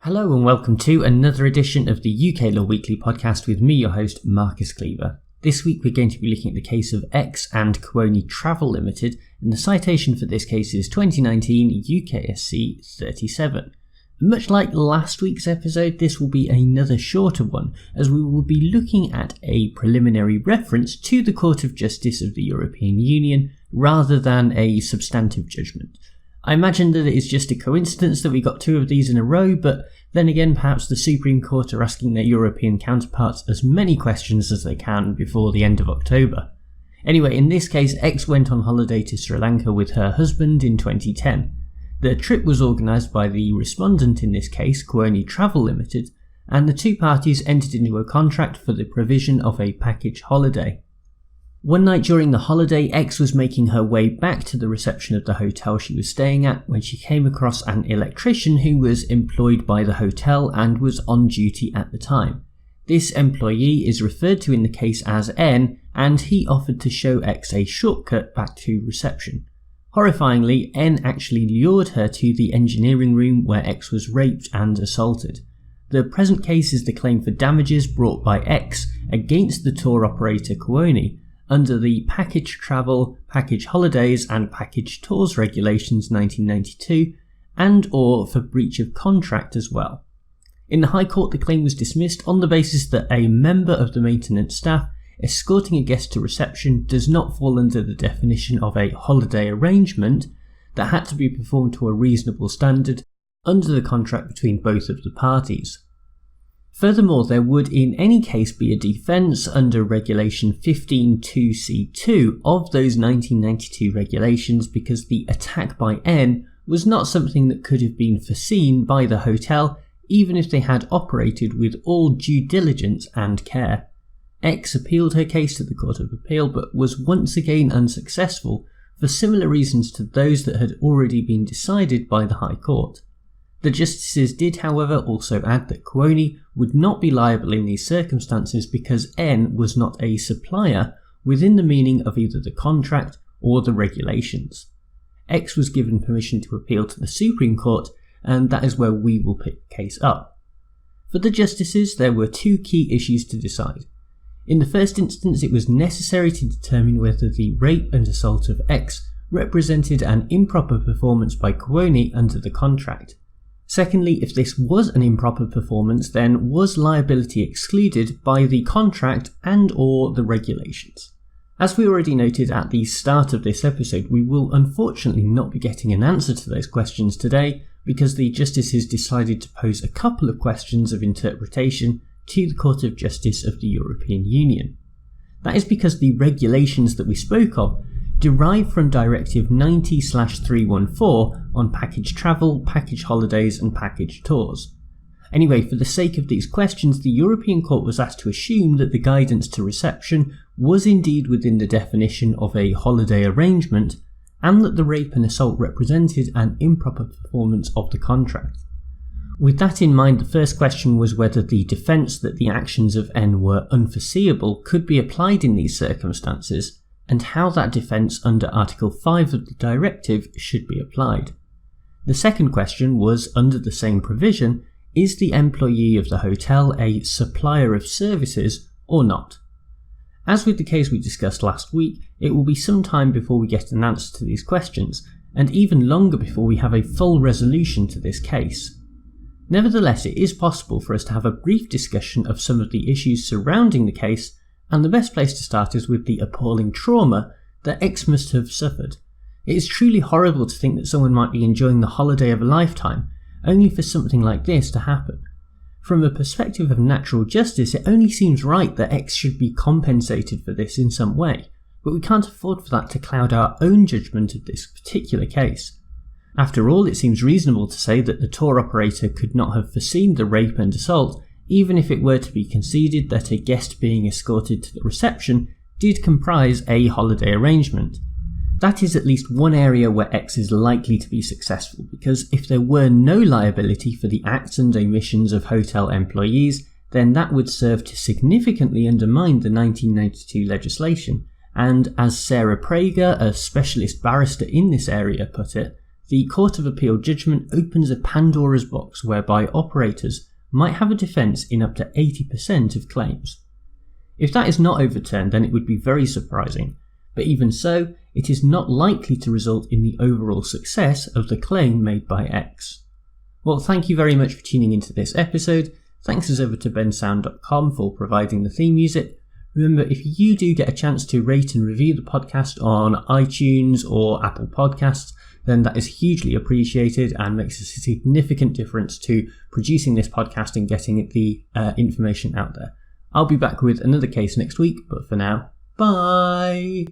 Hello and welcome to another edition of the UK Law Weekly podcast with me, your host, Marcus Cleaver. This week we're going to be looking at the case of X and Kuoni Travel Limited, and the citation for this case is 2019 UKSC 37. Much like last week's episode, this will be another shorter one, as we will be looking at a preliminary reference to the Court of Justice of the European Union rather than a substantive judgment. I imagine that it is just a coincidence that we got two of these in a row, but then again perhaps the Supreme Court are asking their European counterparts as many questions as they can before the end of October. Anyway, in this case, X went on holiday to Sri Lanka with her husband in 2010. The trip was organised by the respondent in this case, Kuoni Travel Limited, and the two parties entered into a contract for the provision of a package holiday. One night during the holiday, X was making her way back to the reception of the hotel she was staying at when she came across an electrician who was employed by the hotel and was on duty at the time. This employee is referred to in the case as N, and he offered to show X a shortcut back to reception. Horrifyingly, N actually lured her to the engineering room where X was raped and assaulted. The present case is the claim for damages brought by X against the tour operator Kuoni, under the Package Travel, Package Holidays and Package Tours Regulations 1992, and or for breach of contract as well. In the High Court, the claim was dismissed on the basis that a member of the maintenance staff escorting a guest to reception does not fall under the definition of a holiday arrangement that had to be performed to a reasonable standard under the contract between both of the parties. Furthermore, there would in any case be a defence under Regulation 15.2c2 of those 1992 regulations because the attack by N was not something that could have been foreseen by the hotel even if they had operated with all due diligence and care. X appealed her case to the Court of Appeal but was once again unsuccessful for similar reasons to those that had already been decided by the High Court. The justices did, however, also add that Kuoni would not be liable in these circumstances because N was not a supplier within the meaning of either the contract or the regulations. X was given permission to appeal to the Supreme Court, and that is where we will pick the case up. For the justices, there were two key issues to decide. In the first instance, it was necessary to determine whether the rape and assault of X represented an improper performance by Kuoni under the contract. Secondly, if this was an improper performance, then was liability excluded by the contract and or the regulations? As we already noted at the start of this episode, we will unfortunately not be getting an answer to those questions today because the justices decided to pose a couple of questions of interpretation to the Court of Justice of the European Union. That is because the regulations that we spoke of derive from Directive 90/314 on package travel, package holidays and package tours. Anyway, for the sake of these questions, the European Court was asked to assume that the guidance to reception was indeed within the definition of a holiday arrangement and that the rape and assault represented an improper performance of the contract. With that in mind, the first question was whether the defence that the actions of N were unforeseeable could be applied in these circumstances, and how that defence under Article 5 of the directive should be applied. The second question was, under the same provision, is the employee of the hotel a supplier of services or not? As with the case we discussed last week, it will be some time before we get an answer to these questions, and even longer before we have a full resolution to this case. Nevertheless, it is possible for us to have a brief discussion of some of the issues surrounding the case, and the best place to start is with the appalling trauma that X must have suffered. It is truly horrible to think that someone might be enjoying the holiday of a lifetime, only for something like this to happen. From a perspective of natural justice, it only seems right that X should be compensated for this in some way, but we can't afford for that to cloud our own judgment of this particular case. After all, it seems reasonable to say that the tour operator could not have foreseen the rape and assault, even if it were to be conceded that a guest being escorted to the reception did comprise a holiday arrangement. That is at least one area where X is likely to be successful, because if there were no liability for the acts and omissions of hotel employees, then that would serve to significantly undermine the 1992 legislation, and as Sarah Prager, a specialist barrister in this area, put it, the Court of Appeal judgment opens a Pandora's box whereby operators might have a defence in up to 80% of claims. If that is not overturned, then it would be very surprising, but even so, it is not likely to result in the overall success of the claim made by X. Well, thank you very much for tuning into this episode. Thanks as ever to bensound.com for providing the theme music. Remember, if you do get a chance to rate and review the podcast on iTunes or Apple Podcasts, then that is hugely appreciated and makes a significant difference to producing this podcast and getting the information out there. I'll be back with another case next week, but for now, bye!